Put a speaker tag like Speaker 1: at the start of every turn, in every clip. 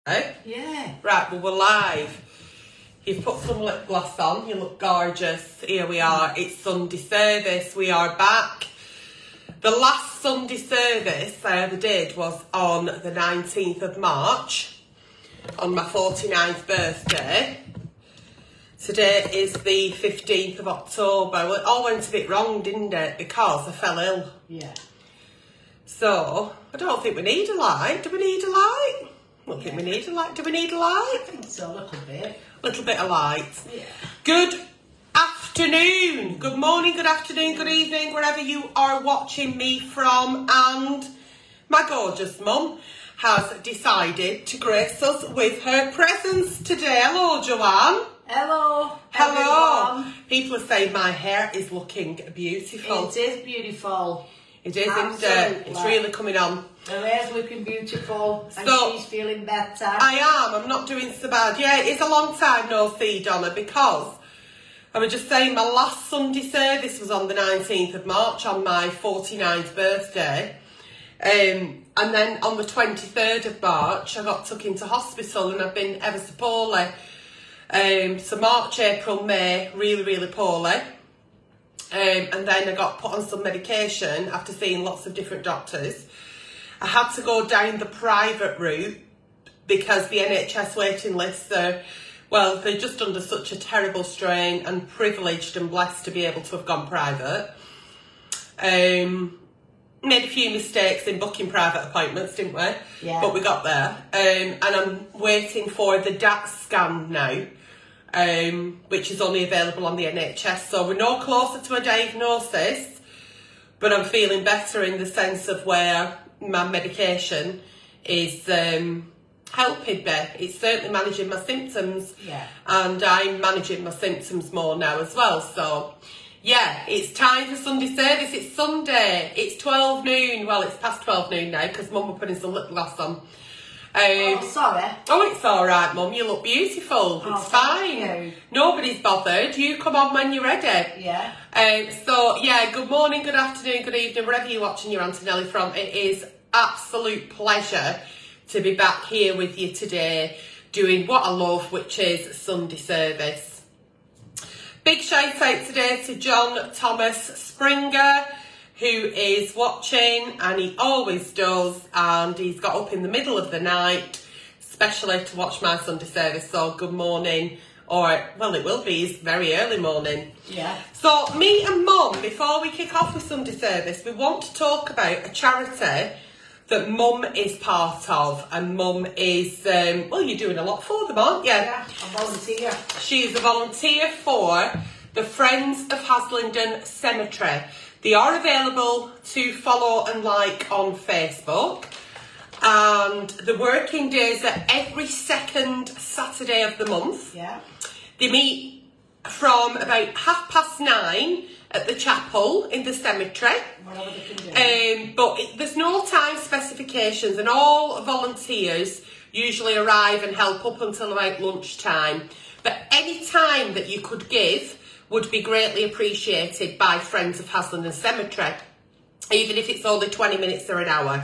Speaker 1: Yeah.
Speaker 2: Right, well, we're live. You've put some lip gloss on. You look gorgeous. Here we are. It's Sunday service. We are back. The last Sunday service I ever did was on the 19th of March, on my 49th birthday. Today is the 15th of October. Well, it all went a bit wrong, didn't it? Because I fell ill.
Speaker 1: Yeah.
Speaker 2: So, I don't think we need a light. Do we need a light? I don't think we need a light. Do we need a light?
Speaker 1: I think so, a little bit.
Speaker 2: Little bit of light.
Speaker 1: Yeah.
Speaker 2: Good afternoon. Good morning, good afternoon, good evening, wherever you are watching me from. And my gorgeous mum has decided to grace us with her presence today. Hello, Joanne.
Speaker 1: Hello.
Speaker 2: Hello.
Speaker 1: Everyone.
Speaker 2: People are saying my hair is looking beautiful.
Speaker 1: It is beautiful.
Speaker 2: It is, isn't it?
Speaker 1: Absolutely.
Speaker 2: It's really coming on.
Speaker 1: Her hair's looking beautiful and
Speaker 2: So,
Speaker 1: she's feeling better.
Speaker 2: I am. I'm not doing so bad. Yeah, it is a long time no see, Donna, because I was just saying my last Sunday service was on the 19th of March on my 49th birthday. And then on the 23rd of March, I got took into hospital and I've been ever so poorly. So March, April, May, really, really poorly. And then I got put on some medication after seeing lots of different doctors. I had to go down the private route because the NHS waiting lists are, well, they're just under such a terrible strain, and privileged and blessed to be able to have gone private. Made a few mistakes in booking private appointments, didn't we?
Speaker 1: Yeah.
Speaker 2: But we got there. And I'm waiting for the DAT scan now. Which is only available on the NHS, so we're no closer to a diagnosis, but I'm feeling better in the sense of where my medication is helping me. It's certainly managing my symptoms,
Speaker 1: Yeah.
Speaker 2: and I'm managing my symptoms more now as well. So yeah, it's time for Sunday service. It's Sunday, it's 12 noon, well, it's past 12 noon now because Mum were putting some lip gloss on.
Speaker 1: Oh, sorry.
Speaker 2: Oh, it's all right, Mum. You look beautiful.
Speaker 1: Oh,
Speaker 2: it's
Speaker 1: thank
Speaker 2: fine.
Speaker 1: you.
Speaker 2: Nobody's bothered. You come on when you're ready.
Speaker 1: Yeah.
Speaker 2: So, yeah, good morning, good afternoon, good evening, wherever you're watching your Aunty Nelly from. It is absolute pleasure to be back here with you today doing what I love, which is Sunday service. Big shout out today to John Thomas Springer, who is watching, and he always does, and he's got up in the middle of the night, especially to watch my Sunday service. So good morning, or, well, it will be, it's very early morning.
Speaker 1: Yeah.
Speaker 2: So me and Mum, before we kick off with Sunday service, we want to talk about a charity that Mum is part of, and Mum is, well, you're doing a lot for them, aren't you?
Speaker 1: Yeah, a volunteer.
Speaker 2: She's a volunteer for the Friends of Haslingden Cemetery. They are available to follow and like on Facebook, and the working days are every second Saturday of the month.
Speaker 1: Yeah.
Speaker 2: They meet from about 9:30 at the chapel in the cemetery.
Speaker 1: Whatever they can do.
Speaker 2: But there's no time specifications, and all volunteers usually arrive and help up until about lunchtime. But any time that you could give would be greatly appreciated by Friends of Haslingden Cemetery, even if it's only 20 minutes or an hour.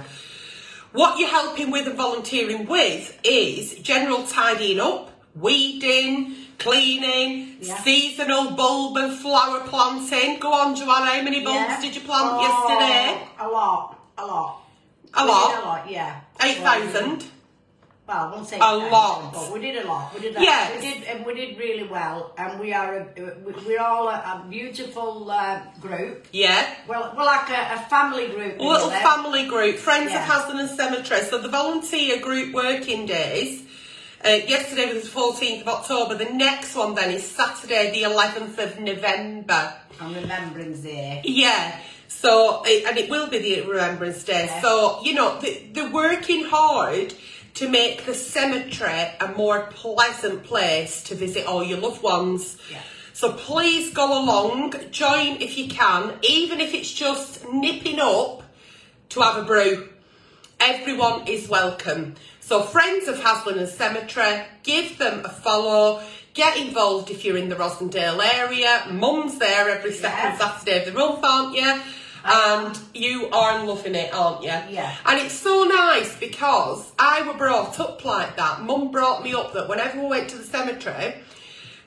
Speaker 2: What you're helping with and volunteering with is general tidying up, weeding, cleaning, seasonal bulb and flower planting. Go on, Joanne, how many bulbs did you plant yesterday?
Speaker 1: A lot.
Speaker 2: A
Speaker 1: We
Speaker 2: lot?
Speaker 1: did a lot, yeah.
Speaker 2: 8,000?
Speaker 1: Well, I won't say
Speaker 2: A lot.
Speaker 1: but we did a lot. We did.
Speaker 2: Yes.
Speaker 1: We did really well, and we're all a beautiful group.
Speaker 2: Yeah.
Speaker 1: Well, we're like a family group.
Speaker 2: A little
Speaker 1: really.
Speaker 2: family group, Friends of
Speaker 1: Yeah.
Speaker 2: Haslingden Cemetery. So the volunteer group working days, yesterday was the 14th of October. The next one then is Saturday the 11th of November.
Speaker 1: And Remembrance Day.
Speaker 2: Yeah. So, and it will be the Remembrance Day.
Speaker 1: Yeah.
Speaker 2: So, you know, they're working hard to make the cemetery a more pleasant place to visit all your loved ones.
Speaker 1: Yeah.
Speaker 2: So please go along, join if you can, even if it's just nipping up to have a brew. Everyone is welcome. So Friends of Haslingden Cemetery, give them a follow, get involved if you're in the Rosendale area. Mum's there every second Saturday of the month, aren't you? And you are loving it, aren't you?
Speaker 1: Yeah.
Speaker 2: And it's so nice because I were brought up like that. Mum brought me up that whenever we went to the cemetery,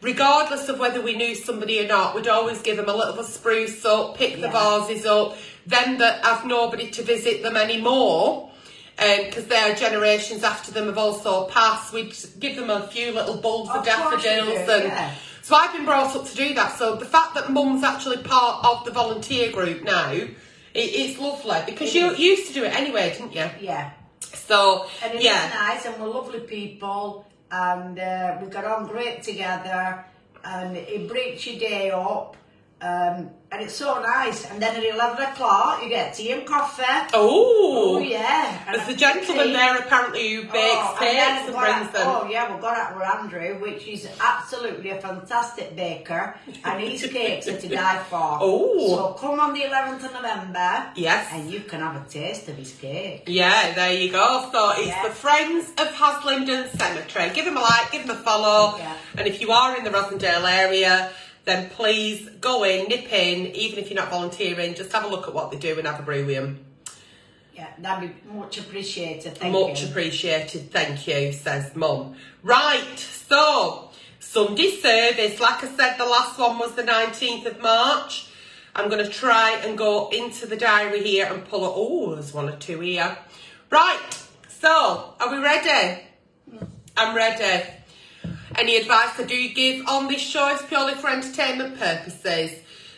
Speaker 2: regardless of whether we knew somebody or not, we'd always give them a little spruce up, pick the vases up. Them that have nobody to visit them anymore, because their generations after them have also passed, we'd give them a few little bulbs of daffodils. So I've been brought up to do that. So the fact that Mum's actually part of the volunteer group now, it's lovely. Because you used to do it anyway, didn't you?
Speaker 1: Yeah.
Speaker 2: So,
Speaker 1: and it is nice, and we're lovely people, and we got on great together, and it breaks your day up. And it's so nice. And then at 11 o'clock you get tea and coffee.
Speaker 2: Oh
Speaker 1: yeah. And
Speaker 2: there's a gentleman there apparently who bakes cakes and brings them.
Speaker 1: Oh yeah, we've got out with Andrew, which is absolutely a fantastic baker, and his cakes are to die for. So come on the 11th of November.
Speaker 2: Yes.
Speaker 1: And you can have a taste of his cake.
Speaker 2: Yeah, there you go. So it's the Friends of Haslingden Cemetery. Give them a like, give them a follow. And if you are in the Rosendale area, then please go in, nip in, even if you're not volunteering, just have a look at what they do and have a brew with them.
Speaker 1: Yeah, that'd be much appreciated, thank
Speaker 2: you. Much appreciated, thank you, says Mum. Right, so, Sunday service. Like I said, the last one was the 19th of March. I'm going to try and go into the diary here and pull it. Oh, there's one or two here. Right, so, are we ready? I'm ready. Any advice I do give on this show is purely for entertainment purposes.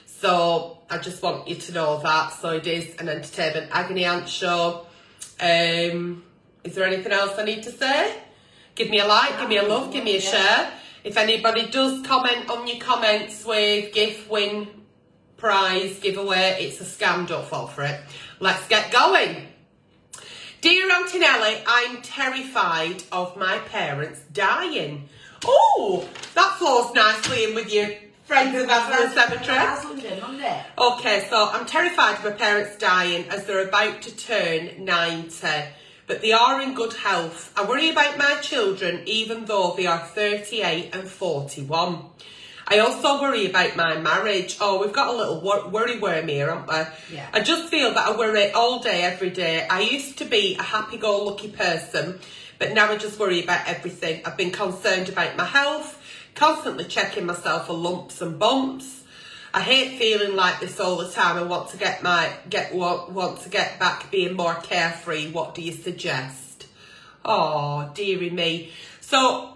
Speaker 2: So I just want you to know that. So it is an entertainment agony aunt show. Is there anything else I need to say? Give me a like, give me a love, give me a share. If anybody does comment on your comments with gift, win, prize, giveaway, it's a scam, don't fall for it. Let's get going. Dear Aunty Nelly, I'm terrified of my parents dying. Oh, that flows nicely in with your Friends of Haslingden Cemetery. Okay, so I'm terrified of my parents dying as they're about to turn 90, but they are in good health. I worry about my children even though they are 38 and 41. I also worry about my marriage. Oh, we've got a little worry worm here, haven't we?
Speaker 1: Yeah.
Speaker 2: I just feel that I worry all day, every day. I used to be a happy-go-lucky person, but now I just worry about everything. I've been concerned about my health, constantly checking myself for lumps and bumps. I hate feeling like this all the time. I want to get back being more carefree. What do you suggest? Oh, dearie me. So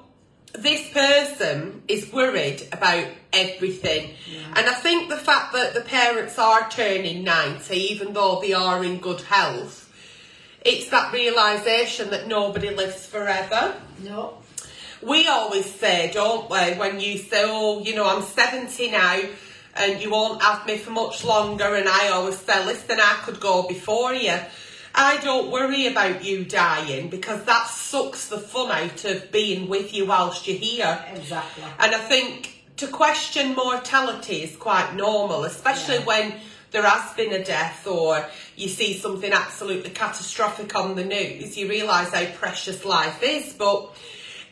Speaker 2: this person is worried about everything. And I think the fact that the parents are turning 90, even though they are in good health, it's that realisation that nobody lives forever.
Speaker 1: No.
Speaker 2: We always say, don't we, when you say, oh, you know, I'm 70 now and you won't have me for much longer, and I always say, listen, I could go before you. I don't worry about you dying because that sucks the fun out of being with you whilst you're here.
Speaker 1: Exactly.
Speaker 2: And I think to question mortality is quite normal, especially when there has been a death or you see something absolutely catastrophic on the news. You realise how precious life is, but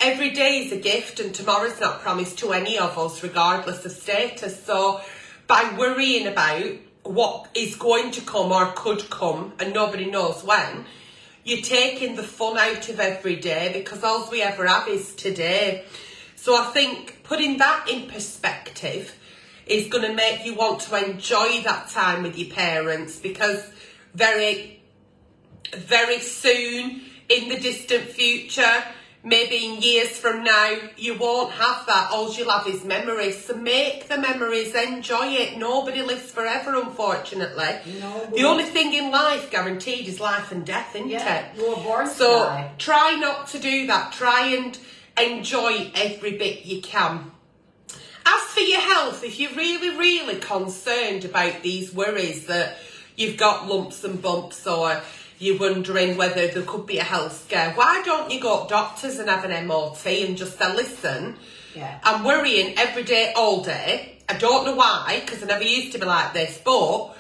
Speaker 2: every day is a gift and tomorrow's not promised to any of us regardless of status. So by worrying about what is going to come or could come and nobody knows when, you're taking the fun out of every day because all we ever have is today. So I think putting that in perspective is going to make you want to enjoy that time with your parents, because very, very soon in the distant future, maybe in years from now, you won't have that. All you'll have is memories. So make the memories, enjoy it. Nobody lives forever, unfortunately.
Speaker 1: No,
Speaker 2: the only thing in life guaranteed is life and death, isn't it?
Speaker 1: We're born to
Speaker 2: so
Speaker 1: die.
Speaker 2: Try not to do that. Try and enjoy every bit you can. As for your health, if you're really, really concerned about these worries that you've got lumps and bumps or you're wondering whether there could be a health scare, why don't you go to doctors and have an MOT and just say, listen, I'm worrying every day, all day. I don't know why, because I never used to be like this, but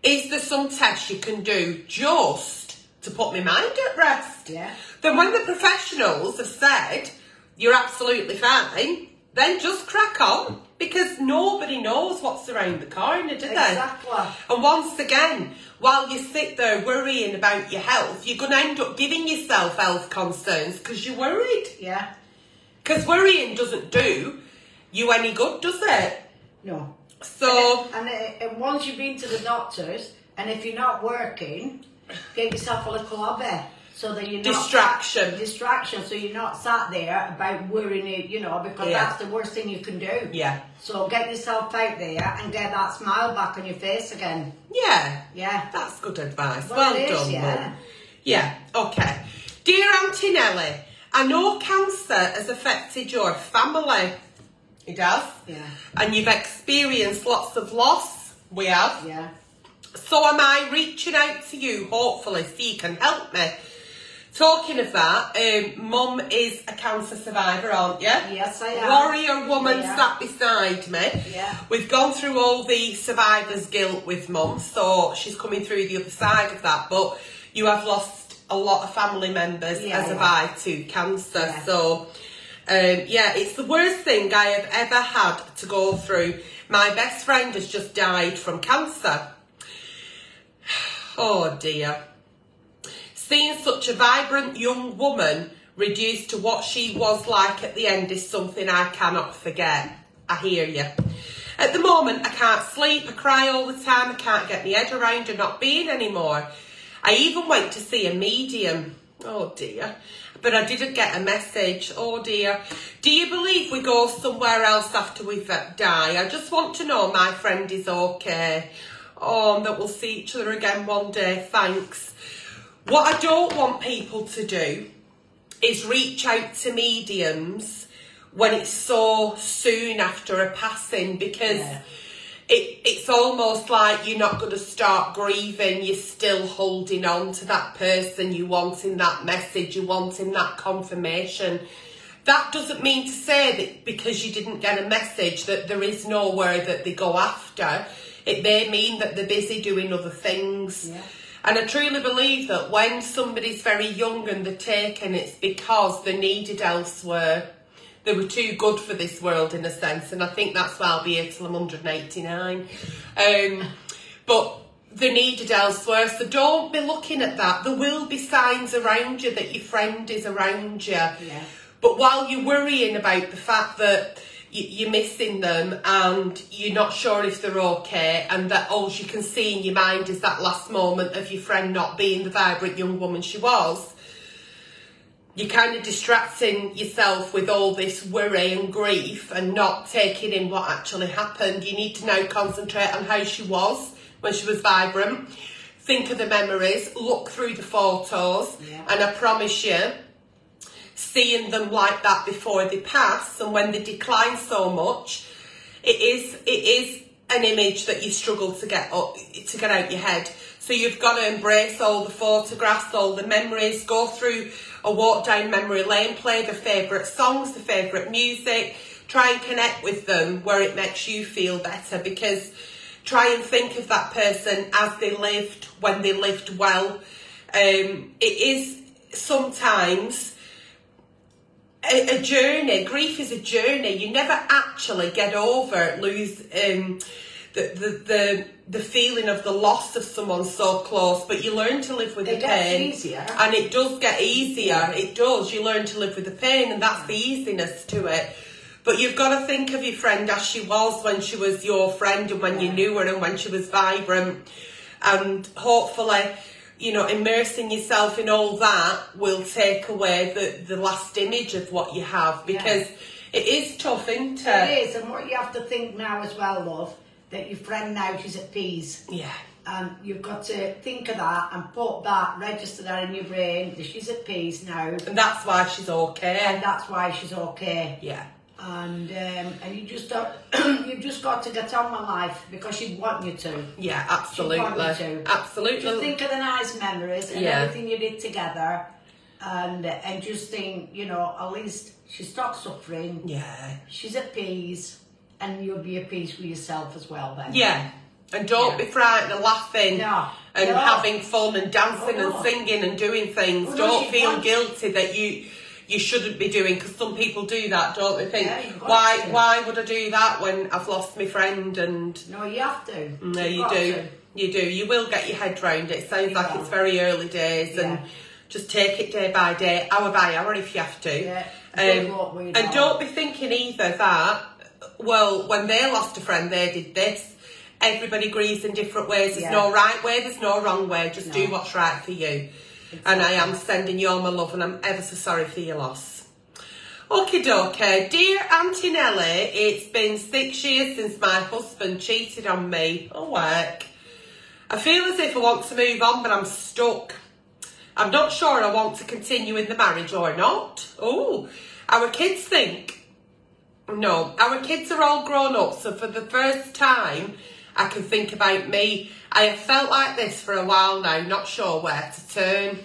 Speaker 2: is there some tests you can do just to put my mind at rest?
Speaker 1: Yeah.
Speaker 2: Then when the professionals have said you're absolutely fine, then just crack on, Because nobody knows what's around the corner, do they?
Speaker 1: Exactly.
Speaker 2: And once again, while you sit there worrying about your health, you're going to end up giving yourself health concerns because you're worried.
Speaker 1: Yeah.
Speaker 2: Because worrying doesn't do you any good, does it?
Speaker 1: No.
Speaker 2: So...
Speaker 1: And once you've been to the doctors, and if you're not working, get yourself a little hobby. So that you're not distraction, so you're not sat there about worrying, you know, because that's the worst thing you can do.
Speaker 2: Yeah.
Speaker 1: So get yourself out there and get that smile back on your face again.
Speaker 2: Yeah.
Speaker 1: Yeah.
Speaker 2: That's good advice.
Speaker 1: Well
Speaker 2: done,
Speaker 1: yeah.
Speaker 2: Mum. Yeah, okay. Dear Aunty Nelly, I know cancer has affected your family. It has.
Speaker 1: Yeah.
Speaker 2: And you've experienced lots of loss. We have.
Speaker 1: Yeah.
Speaker 2: So am I reaching out to you, hopefully, so you can help me. Talking of that, Mum is a cancer survivor, aren't you?
Speaker 1: Yes, I am.
Speaker 2: Warrior woman sat beside me.
Speaker 1: Yeah.
Speaker 2: We've gone through all the survivor's guilt with Mum, so she's coming through the other side of that. But you have lost a lot of family members, as have I, to cancer. Yeah. So, it's the worst thing I have ever had to go through. My best friend has just died from cancer. Oh, dear. Seeing such a vibrant young woman reduced to what she was like at the end is something I cannot forget. I hear you. At the moment, I can't sleep, I cry all the time, I can't get my head around her not being anymore. I even went to see a medium. Oh dear. But I didn't get a message. Oh dear. Do you believe we go somewhere else after we die? I just want to know my friend is okay. Oh, and that we'll see each other again one day. Thanks. What I don't want people to do is reach out to mediums when it's so soon after a passing, because it's almost like you're not going to start grieving. You're still holding on to that person. You're wanting that message. You're wanting that confirmation. That doesn't mean to say that because you didn't get a message that there is nowhere that they go after. It may mean that they're busy doing other things.
Speaker 1: Yeah.
Speaker 2: And I truly believe that when somebody's very young and they're taken, it's because they're needed elsewhere. They were too good for this world, in a sense, and I think that's why I'll be here till I'm 189. But they're needed elsewhere, so don't be looking at that. There will be signs around you that your friend is around you.
Speaker 1: Yeah.
Speaker 2: But while you're worrying about the fact that you're missing them and you're not sure if they're okay, and that all you can see in your mind is that last moment of your friend not being the vibrant young woman she was, you're kind of distracting yourself with all this worry and grief and not taking in what actually happened. You need to now concentrate on how she was when she was vibrant. Think of the memories, look through the photos, and I promise you, seeing them like that before they pass and when they decline so much, it is an image that you struggle to get out your head. So you've got to embrace all the photographs, all the memories, go through a walk down memory lane, play their favourite songs, their favourite music, try and connect with them where it makes you feel better, because try and think of that person as they lived, when they lived well. It is sometimes a journey. Grief is a journey. You never actually get over the feeling of the loss of someone so close, but you learn to live with the pain.
Speaker 1: It gets easier.
Speaker 2: And it does get easier. It does. You learn to live with the pain, and that's the easiness to it. But you've got to think of your friend as she was when she was your friend, and when you knew her, and when she was vibrant. And hopefully, you know, immersing yourself in all that will take away the last image of what you have, because it is tough, isn't it?
Speaker 1: It is, and what you have to think now as well, love, that your friend now, she's at peace.
Speaker 2: Yeah.
Speaker 1: And you've got to think of that and put that, register that in your brain, that she's at peace now.
Speaker 2: And that's why she's okay.
Speaker 1: And that's why she's okay.
Speaker 2: Yeah.
Speaker 1: And you just don't, you've just got to get on with life, because she'd want you to.
Speaker 2: Yeah, absolutely.
Speaker 1: She'd want you to.
Speaker 2: Absolutely.
Speaker 1: Just think of the nice memories and everything you did together, and just think, you know, at least she stopped suffering.
Speaker 2: Yeah.
Speaker 1: She's at peace, and you'll be at peace with yourself as well then.
Speaker 2: Yeah. And don't be frightened and laughing and having fun and dancing and singing and doing things. Don't feel guilty that you you shouldn't be doing, because some people do that, don't they? Think,
Speaker 1: Yeah,
Speaker 2: why would I do that when I've lost my friend? And
Speaker 1: no, you have to.
Speaker 2: no, you do. You do. You will get your head round it. It sounds like it's very early days, and just take it day by day, hour by hour if you have to.
Speaker 1: Yeah.
Speaker 2: And don't be thinking either that, well, when they lost a friend, they did this. Everybody grieves in different ways. There's no right way, there's no wrong way. Just do what's right for you. Exactly. And I am sending you all my love, and I'm ever so sorry for your loss. Okie dokie. Dear Aunty Nelly, it's been 6 years since my husband cheated on me. Oh, work. I feel as if I want to move on, but I'm stuck. I'm not sure I want to continue in the marriage or not. Oh, our kids think. No, our kids are all grown up, so for the first time, I can think about me. I have felt like this for a while now, not sure where to turn.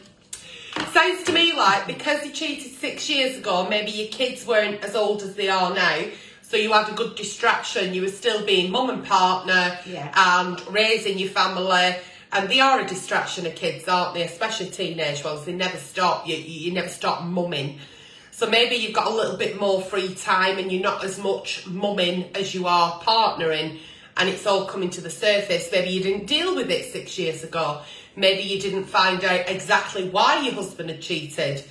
Speaker 2: Sounds to me like because you cheated 6 years ago, maybe your kids weren't as old as they are now, so you had a good distraction. You were still being mum and partner and raising your family, and they are a distraction of kids, aren't they? Especially teenage ones. They never stop. You never stop mumming. So maybe you've got a little bit more free time and you're not as much mumming as you are partnering, and it's all coming to the surface. Maybe you didn't deal with it 6 years ago. Maybe you didn't find out exactly why your husband had cheated.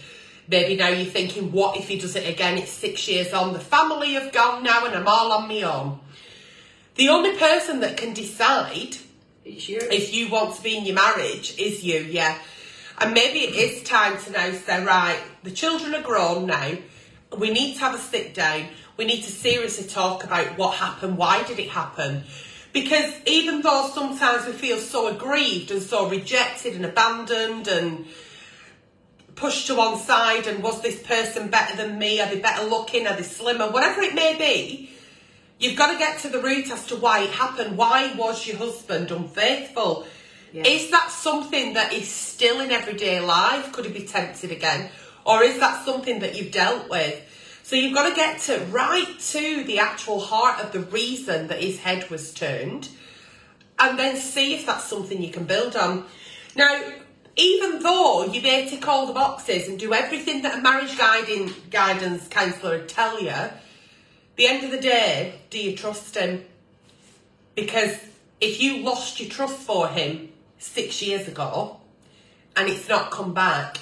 Speaker 2: Maybe now you're thinking, what if he does it again? It's 6 years on. The family have gone now and I'm all on my own. The only person that can decide if you want to be in your marriage is you, yeah. And maybe it is time to now say, right, the children are grown now. We need to have a sit down. We need to seriously talk about what happened. Why did it happen? Because even though sometimes we feel so aggrieved and so rejected and abandoned and pushed to one side, and was this person better than me? Are they better looking? Are they slimmer? Whatever it may be, you've got to get to the root as to why it happened. Why was your husband unfaithful? Yeah. Is that something that is still in everyday life? Could he be tempted again? Or is that something that you've dealt with? So you've got to get right to the actual heart of the reason that his head was turned, and then see if that's something you can build on. Now, even though you may tick all the boxes and do everything that a marriage guidance counsellor would tell you, at the end of the day, do you trust him? Because if you lost your trust for him 6 years ago and it's not come back,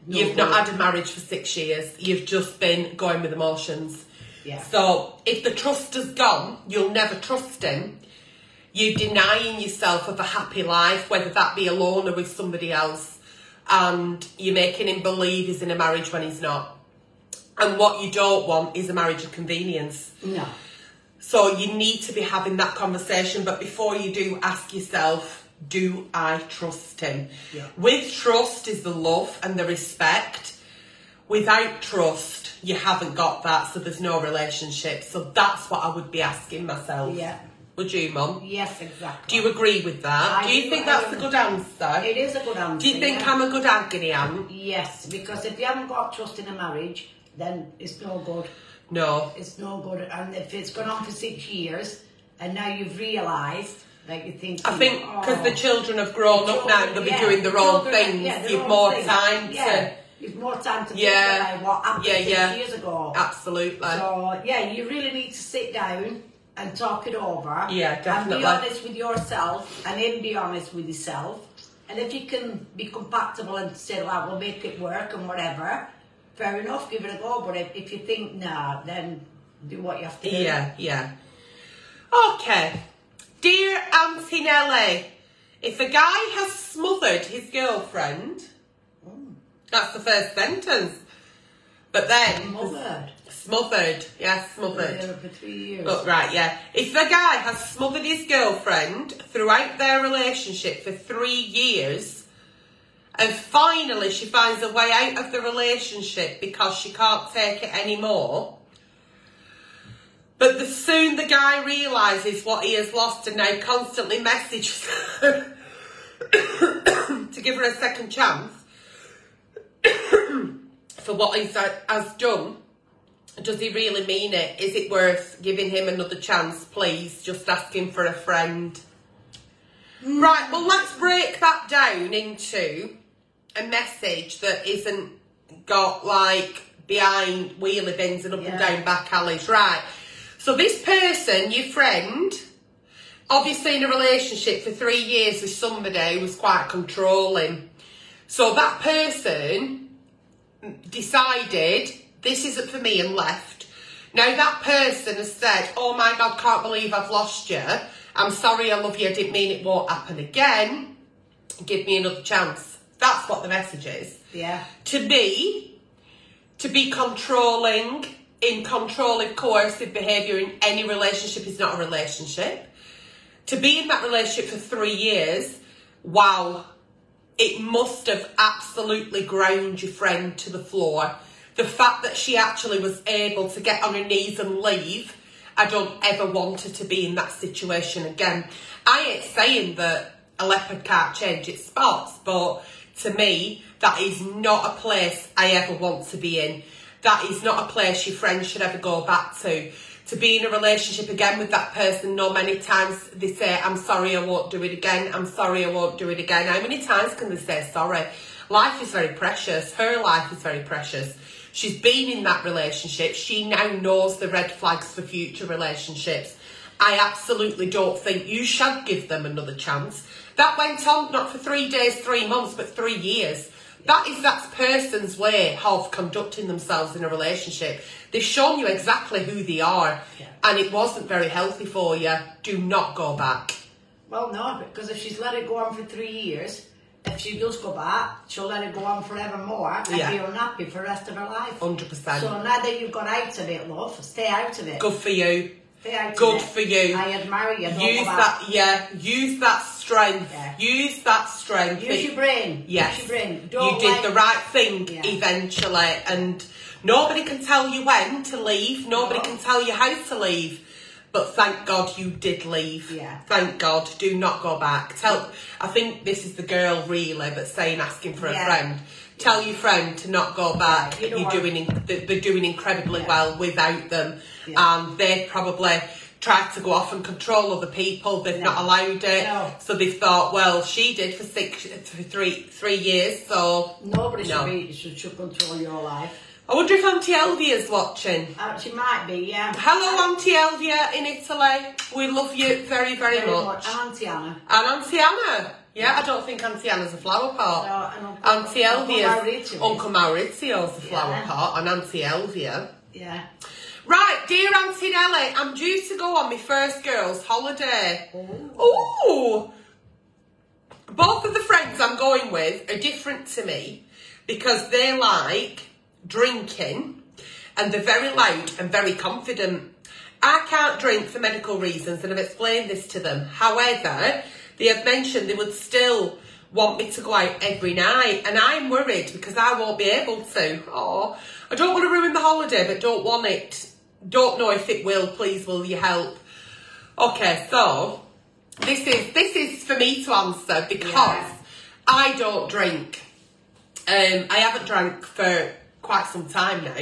Speaker 2: you've not had a marriage for 6 years. You've just been going with emotions. Yeah. So if the trust has gone, you'll never trust him. You're denying yourself of a happy life, whether that be alone or with somebody else. And you're making him believe he's in a marriage when he's not. And what you don't want is a marriage of convenience. No. So you need to be having that conversation. But before you do, ask yourself, do I trust him? Yeah. With trust is the love and the respect. Without trust, you haven't got that, so there's no relationship. So that's what I would be asking myself. Yeah. Would you, Mum?
Speaker 1: Yes, exactly.
Speaker 2: Do you agree with that? Do you think that's a good answer?
Speaker 1: It is a good answer.
Speaker 2: Do you think I'm a good agony aunt?
Speaker 1: Yes, because if you haven't got trust in a marriage, then it's no good.
Speaker 2: No.
Speaker 1: It's no good. And if it's gone on for 6 years and now you've realised, like you think,
Speaker 2: I think because the children have grown up now, they'll be doing their own things. You've more time to.
Speaker 1: You've more time to think about what happened 6 years ago.
Speaker 2: Absolutely.
Speaker 1: So you really need to sit down and talk it over.
Speaker 2: Yeah, definitely.
Speaker 1: And be honest with yourself, and then be honest with yourself. And if you can be compatible and say, well, we'll make it work and whatever, fair enough, give it a go. But if you think, nah, then do what you have to do.
Speaker 2: Yeah. Okay. Dear Aunty Nelly, if a guy has smothered his girlfriend, that's the first sentence. But then... Smothered. Yeah, smothered.
Speaker 1: For 3 years.
Speaker 2: Oh, right, yeah. If the guy has smothered his girlfriend throughout their relationship for 3 years, and finally she finds a way out of the relationship because she can't take it anymore, but soon the guy realises what he has lost and now constantly messages her to give her a second chance for what he has done. Does he really mean it? Is it worth giving him another chance? Please, just ask him for a friend. Right, well, let's break that down into a message that isn't got, like, behind wheelie bins and up and down back alleys, right? So this person, your friend, obviously in a relationship for 3 years with somebody who was quite controlling. So that person decided, this isn't for me, and left. Now that person has said, oh my God, can't believe I've lost you. I'm sorry, I love you, I didn't mean it won't happen again. Give me another chance. That's what the message is.
Speaker 1: Yeah.
Speaker 2: To me, to be controlling, in controlling, coercive behaviour in any relationship is not a relationship. To be in that relationship for 3 years, wow, it must have absolutely ground your friend to the floor. The fact that she actually was able to get on her knees and leave, I don't ever want her to be in that situation again. I ain't saying that a leopard can't change its spots, but to me, that is not a place I ever want to be in. That is not a place your friend should ever go back to. To be in a relationship again with that person, no many times they say, I'm sorry, I won't do it again. I'm sorry, I won't do it again. How many times can they say sorry? Life is very precious. Her life is very precious. She's been in that relationship. She now knows the red flags for future relationships. I absolutely don't think you should give them another chance. That went on not for 3 days, 3 months, but 3 years. That is that person's way of conducting themselves in a relationship. They've shown you exactly who they are, and it wasn't very healthy for you. Do not go back.
Speaker 1: Well, no, because if she's let it go on for 3 years, if she does go back, she'll let it go on forevermore and be unhappy for the rest of her life.
Speaker 2: 100%.
Speaker 1: So now that you've got out of it, love, stay out of it.
Speaker 2: Good for you.
Speaker 1: Stay out
Speaker 2: Good
Speaker 1: of it.
Speaker 2: for you.
Speaker 1: I admire you.
Speaker 2: Use that, use that strength.
Speaker 1: Yeah.
Speaker 2: Use that strength.
Speaker 1: Use your brain.
Speaker 2: Yes.
Speaker 1: Use your brain.
Speaker 2: You did the right thing eventually, and nobody can tell you when to leave. Nobody can tell you how to leave. But thank God you did leave.
Speaker 1: Yeah.
Speaker 2: Thank God. Do not go back. I think this is the girl really that's saying asking for a friend. Tell your friend to not go back.
Speaker 1: You know
Speaker 2: they're doing incredibly well without them. And they probably tried to go off and control other people. They've not allowed it.
Speaker 1: No.
Speaker 2: So they thought, well, she did for 3 years, so
Speaker 1: nobody should control your life.
Speaker 2: I wonder if Aunty Elvia's watching.
Speaker 1: She might be, yeah.
Speaker 2: Hello, Aunty Elvia in Italy. We love you very, very much.
Speaker 1: And Aunty Anna.
Speaker 2: And Aunty Anna. Yeah, I don't think Aunty Anna's a flower pot.
Speaker 1: No,
Speaker 2: Aunty Elvia's Uncle Maurizio's a flower pot, and Aunty Elvia.
Speaker 1: Yeah.
Speaker 2: Right, dear Aunty Nelly, I'm due to go on my first girls' holiday. Ooh. Both of the friends I'm going with are different to me because they like drinking and they're very loud and very confident. I can't drink for medical reasons and I've explained this to them. However, they have mentioned they would still want me to go out every night, and I'm worried because I won't be able to. Oh, I don't want to ruin the holiday, but don't want it. Don't know if it will. Please, will you help? Okay, so this is for me to answer because I don't drink. I haven't drank for quite some time now.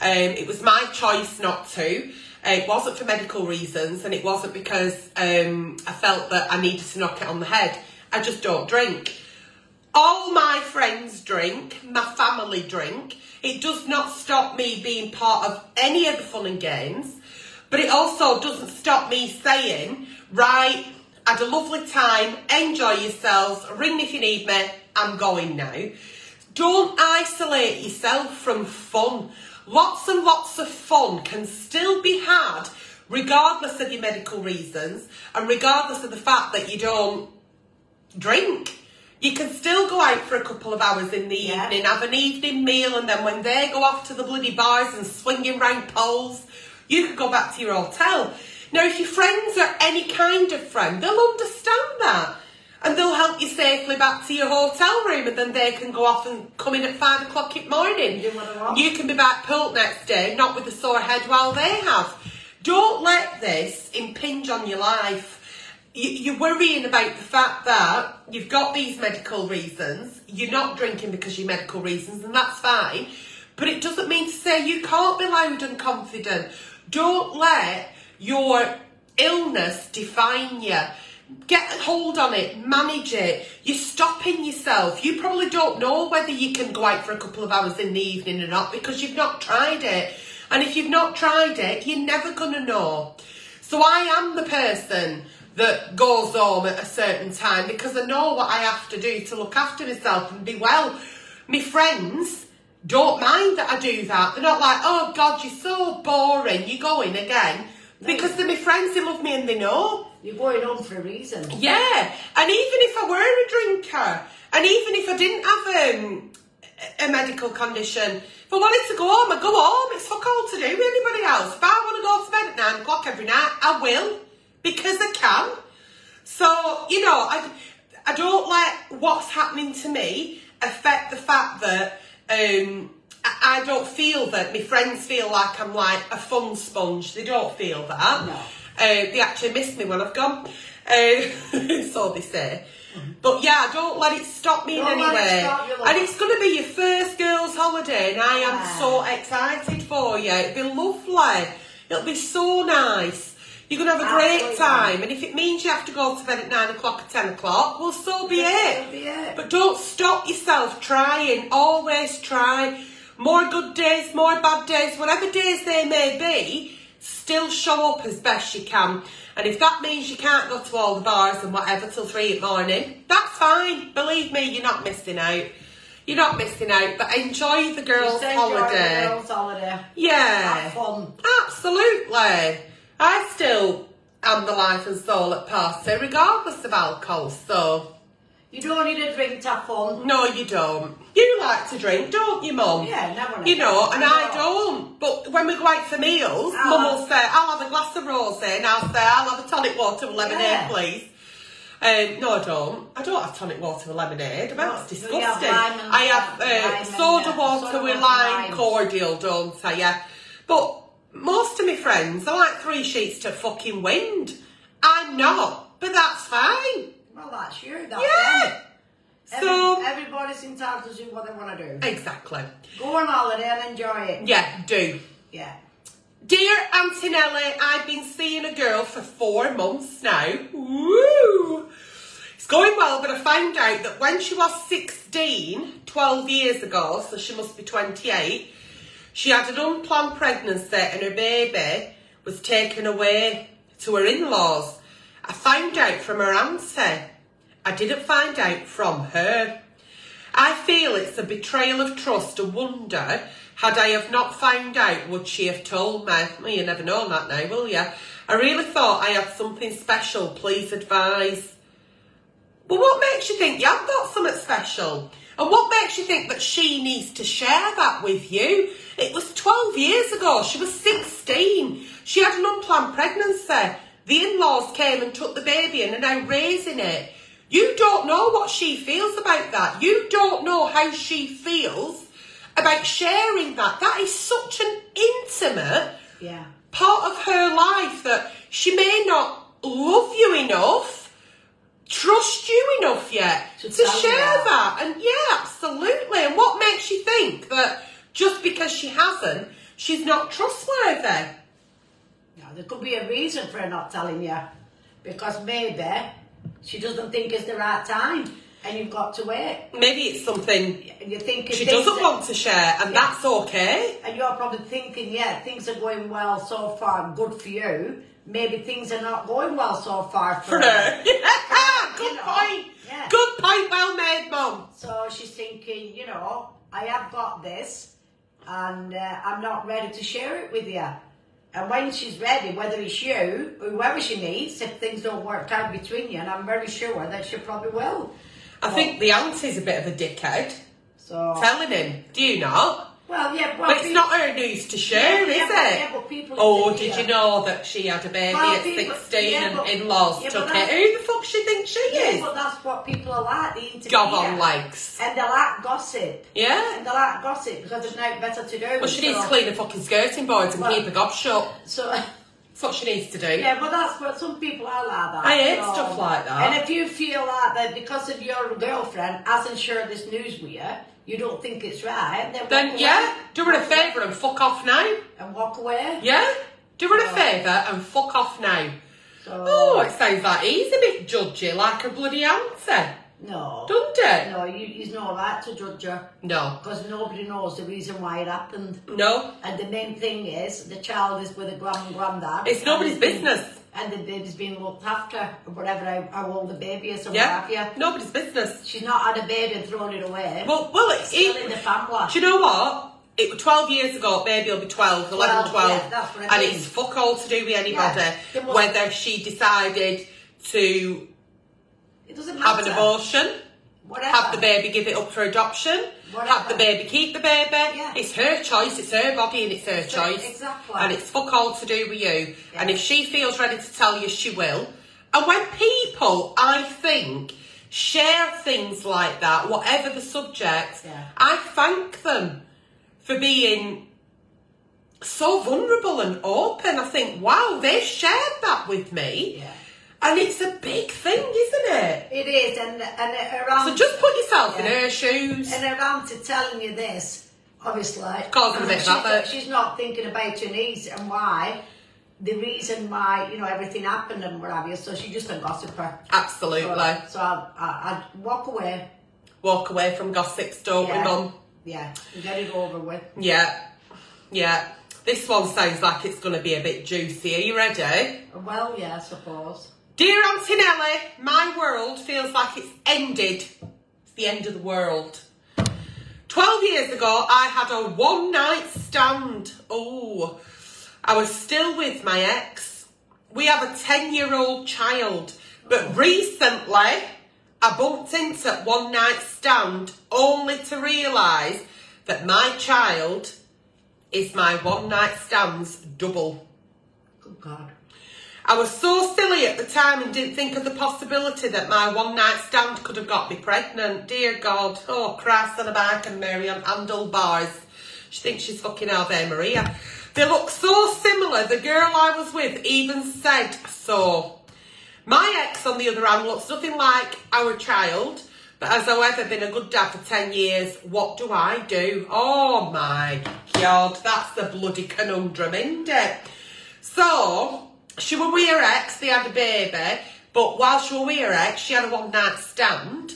Speaker 2: It was my choice not to. It wasn't for medical reasons, and it wasn't because I felt that I needed to knock it on the head. I just don't drink. All my friends drink, my family drink. It does not stop me being part of any of the fun and games, but it also doesn't stop me saying, right, had a lovely time, enjoy yourselves, ring me if you need me, I'm going now. Don't isolate yourself from fun. Lots and lots of fun can still be had regardless of your medical reasons and regardless of the fact that you don't drink. You can still go out for a couple of hours in the evening, have an evening meal, and then when they go off to the bloody bars and swinging round poles, you can go back to your hotel. Now, if your friends are any kind of friend, they'll understand that. And they'll help you safely back to your hotel room, and then they can go off and come in at 5 o'clock in the morning. You can be back pulled next day, not with a sore head while they have. Don't let this impinge on your life. You're worrying about the fact that you've got these medical reasons, you're not drinking because of your medical reasons, and that's fine, but it doesn't mean to say you can't be loud and confident. Don't let your illness define you. Get a hold on it, manage it. You're stopping yourself. You probably don't know whether you can go out for a couple of hours in the evening or not because you've not tried it. And if you've not tried it, you're never going to know. So I am the person that goes home at a certain time because I know what I have to do to look after myself and be well. My friends don't mind that I do that. They're not like, oh God, you're so boring, you're going again. Because they're my friends, they love me and they know.
Speaker 1: You're going home for a reason.
Speaker 2: Yeah, and even if I were a drinker, and even if I didn't have a medical condition, if I wanted to go home, I'd go home. It's fuck all to do with anybody else. If I want to go to bed at 9 o'clock every night, I will, because I can. So, you know, I don't let what's happening to me affect the fact that I don't feel that my friends feel like I'm like a fun sponge. They don't feel that.
Speaker 1: No.
Speaker 2: They actually miss me when I've gone. So they say. But yeah, don't let it stop me in any way. And it's going to be your first girls' holiday, and I am so excited for you. It'll be lovely. It'll be so nice. You're going to have a great time. And if it means you have to go to bed at 9 o'clock or 10 o'clock, well, so be it. But don't stop yourself trying. Always try. More good days, more bad days, whatever days they may be, still show up as best you can. And if that means you can't go to all the bars and whatever till 3 in the morning, that's fine. Believe me, you're not missing out. You're not missing out, but enjoy the girls' holiday.
Speaker 1: The girls' holiday.
Speaker 2: Yeah.
Speaker 1: Have fun.
Speaker 2: Absolutely. I still am the life and soul at party, regardless of alcohol, so...
Speaker 1: You don't need a drink to have fun.
Speaker 2: No, you don't. You like to drink, don't you, Mum?
Speaker 1: Yeah, never.
Speaker 2: You know, and I don't. But when we go out for meals, Mum will say, I'll have a glass of rosé, and I'll say, I'll have a tonic water with lemonade, please. No, I don't. I don't have tonic water with lemonade. That's disgusting. I have soda water with lime cordial, don't I? Yeah. But most of my friends are like 3 sheets to fucking wind. I'm not, but that's fine.
Speaker 1: Well, that's you. That's
Speaker 2: So
Speaker 1: everybody's entitled to do what they want to do.
Speaker 2: Exactly.
Speaker 1: Go on holiday and enjoy it.
Speaker 2: Yeah, do.
Speaker 1: Yeah.
Speaker 2: Dear Aunty Nelly, I've been seeing a girl for 4 months now. Woo! It's going well, but I found out that when she was 16, 12 years ago, so she must be 28, she had an unplanned pregnancy and her baby was taken away to her in-laws. I found out from her auntie. I didn't find out from her. I feel it's a betrayal of trust and wonder, had I have not found out, would she have told me? Well, you never know that now, will you? I really thought I had something special. Please advise. Well, what makes you think you have got something special? And what makes you think that she needs to share that with you? It was 12 years ago. She was 16. She had an unplanned pregnancy. The in-laws came and took the baby and are now raising it. You don't know what she feels about that. You don't know how she feels about sharing that. That is such an intimate part of her life that she may not love you enough, trust you enough yet to share that. And yeah, absolutely. And what makes you think that just because she hasn't, she's not trustworthy?
Speaker 1: There could be a reason for her not telling you, because maybe she doesn't think it's the right time and you've got to wait. Maybe it's something you think she doesn't want to share, and that's okay. And you're probably thinking, things are going well so far, good for you. Maybe things are not going well so far for her. Good point. Yeah. Good point, well made, Mum. So she's thinking, I have got this and I'm not ready to share it with you. And when she's ready, whether it's you or whoever she meets, if things don't work out between you, and I'm very sure that she probably will. I think the auntie's a bit of a dickhead. So telling him, do you not? Well, yeah. Well, but it's not her news to share, is it? Yeah, but people did you know that she had a baby at 16 and in-laws took it? Who the fuck she thinks she is? Yeah, but that's what people are like. They interfere. Gob on legs. And they like gossip. Yeah. And they like gossip because there's nothing better to do. Well, she needs to clean her fucking skirting boards and keep her gob shut. So that's what she needs to do. Yeah, but that's what some people are like that. I hate stuff like that. And if you feel like that because of your girlfriend hasn't shared this news with you, you don't think it's right, then do her a favour and fuck off now. And walk away? Yeah, do her a favour and fuck off now. So,
Speaker 2: Oh, it sounds like he's a bit judgy, like a bloody auntie.
Speaker 1: no.
Speaker 2: Doesn't it?
Speaker 1: No, he's not right to judge her.
Speaker 2: No.
Speaker 1: Because nobody knows the reason why it happened.
Speaker 2: No.
Speaker 1: And the main thing is, the child is with a granddad.
Speaker 2: It's nobody's business.
Speaker 1: And the baby's being looked after, or whatever, how old the baby is, or
Speaker 2: Yeah.
Speaker 1: what have you.
Speaker 2: Nobody's business.
Speaker 1: She's not had a baby and thrown it away.
Speaker 2: Well,
Speaker 1: It's still in the family.
Speaker 2: Do you know what? It was 12 years ago, baby will be 12, 11, 12.
Speaker 1: Yeah, that's what I
Speaker 2: and
Speaker 1: mean.
Speaker 2: it's fuck all to do with anybody.
Speaker 1: Yeah,
Speaker 2: whether she decided to
Speaker 1: it doesn't
Speaker 2: have
Speaker 1: matter.
Speaker 2: an abortion,
Speaker 1: Whatever.
Speaker 2: have the baby give it up for adoption,
Speaker 1: Whatever.
Speaker 2: have the baby keep the baby.
Speaker 1: Yeah.
Speaker 2: It's her choice, it's her body and it's her choice.
Speaker 1: Exactly.
Speaker 2: And it's fuck all to do with you.
Speaker 1: Yeah.
Speaker 2: And if she feels ready to tell you, she will. And when people, I think, share things like that, whatever the subject,
Speaker 1: Yeah.
Speaker 2: I thank them for being so vulnerable and open. I think, wow, they shared that with me.
Speaker 1: Yeah.
Speaker 2: And it's a big thing, isn't it?
Speaker 1: It is, and around.
Speaker 2: So just put yourself in
Speaker 1: Yeah.
Speaker 2: her shoes.
Speaker 1: And around to telling you this, obviously,
Speaker 2: Causing a bit of effort.
Speaker 1: she's not thinking about her needs and why, the reason why, you know, everything happened and what have you, so she's just a gossiper.
Speaker 2: Absolutely.
Speaker 1: So I'd walk away.
Speaker 2: Walk away from gossips, don't we,
Speaker 1: Yeah.
Speaker 2: Mum?
Speaker 1: Yeah, and get it over with.
Speaker 2: Yeah. Yeah. This one sounds like it's going to be a bit juicy. Are you ready?
Speaker 1: Well, yeah, I suppose.
Speaker 2: Dear Aunty Nelly, my world feels like it's ended. It's the end of the world. 12 years ago, I had a one-night stand. Oh, I was still with my ex. We have a 10-year-old child. But recently, I bumped into one-night stand only to realise that my child is my one-night stand's double.
Speaker 1: Good God.
Speaker 2: I was so silly at the time and didn't think of the possibility that my one-night stand could have got me pregnant. Dear God. Oh, Christ on a bike and Mary on handlebars. She thinks she's fucking Ave Maria. They look so similar. The girl I was with even said so. My ex, on the other hand, looks nothing like our child, but has, however, been a good dad for 10 years. What do I do? Oh, my God. That's the bloody conundrum, isn't it? So, she was with her ex, they had a baby, but while she was with her ex, she had a one-night stand.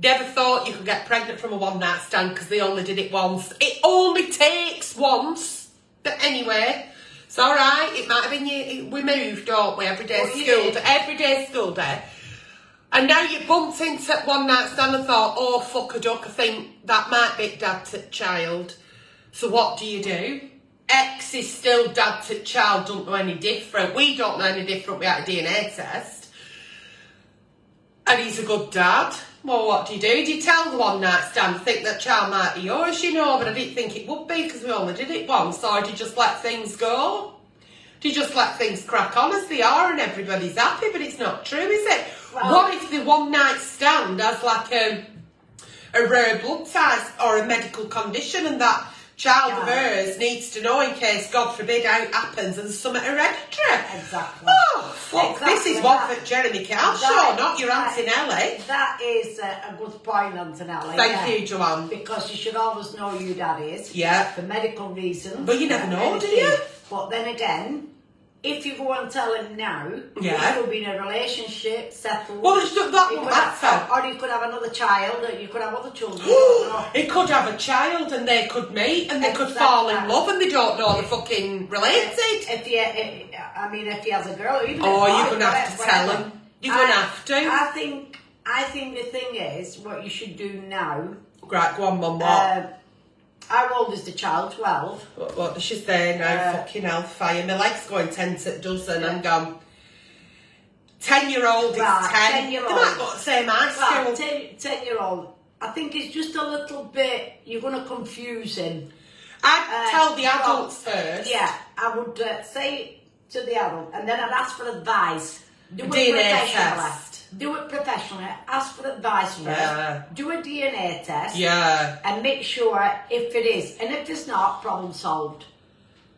Speaker 2: Never thought you could get pregnant from a one-night stand because they only did it once. It only takes once. But anyway, it's all right. It might have been you. We moved, don't we? Every day school day. And now you bumped into one-night stand and thought, oh, fuck a duck, I think that might be dad to child. So what do? Ex is still dad to child, don't know any different. We don't know any different without a DNA test. And he's a good dad. Well, what do? Do you tell the one night stand, think that child might be yours, you know, but I didn't think it would be because we only did it once, or do you just let things go? Do you just let things crack on as they are and everybody's happy? But it's not true, is it? Well, what if the one night stand has like a rare blood type or a medical condition and that child of hers needs to know in case, God forbid, how it happens and something hereditary?
Speaker 1: Exactly.
Speaker 2: Oh, fuck,
Speaker 1: exactly.
Speaker 2: this is one for Jeremy Calshaw, not your Aunty Nelly.
Speaker 1: That is a good point, Aunty Nelly.
Speaker 2: Thank you, Joanne.
Speaker 1: Because you should always know who your dad is.
Speaker 2: Yeah.
Speaker 1: For medical reasons.
Speaker 2: But you never know, do you?
Speaker 1: But then again, if you go and tell him now,
Speaker 2: yeah,
Speaker 1: you could be in a relationship, settled.
Speaker 2: Well, it's not that one matter.
Speaker 1: Or you could have another child, or you could have other children.
Speaker 2: It could have a child and they could meet and they could fall in love and they don't know they're fucking related.
Speaker 1: If he has a girl, even
Speaker 2: oh,
Speaker 1: if
Speaker 2: you're going to have to tell him. You're going to have to.
Speaker 1: I think the thing is, what you should do now.
Speaker 2: Right, go on, Mum, what?
Speaker 1: How old is the child? 12.
Speaker 2: What does she say now? Fucking hellfire. My leg's going 10 to a dozen. Yeah. I'm gone. 10-year-old is 10.
Speaker 1: 10-year-old.
Speaker 2: They might go to the same high school.
Speaker 1: 10-year-old. I think it's just a little bit, you're going to confuse him.
Speaker 2: I'd tell the adults first.
Speaker 1: Yeah, I would say to the adult, and then I'd ask for advice. Do it
Speaker 2: DNA test.
Speaker 1: Do it professionally. Ask for advice first.
Speaker 2: Yeah.
Speaker 1: Do a DNA test.
Speaker 2: Yeah.
Speaker 1: And make sure if it is. And if it's not, problem solved.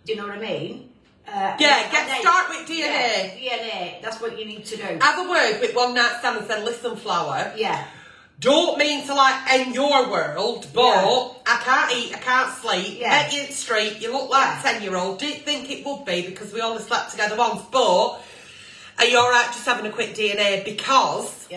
Speaker 1: Do you know what I mean?
Speaker 2: Start with DNA.
Speaker 1: Yeah, DNA. That's what you need to do.
Speaker 2: Have a word with one night stand and say, listen, Flower.
Speaker 1: Yeah.
Speaker 2: Don't mean to like end your world, but I can't eat, I can't sleep.
Speaker 1: Yeah.
Speaker 2: Get you straight. You look like a 10-year-old. Didn't think it would be because we only slept together once, but Are you alright just having a quick DNA? Because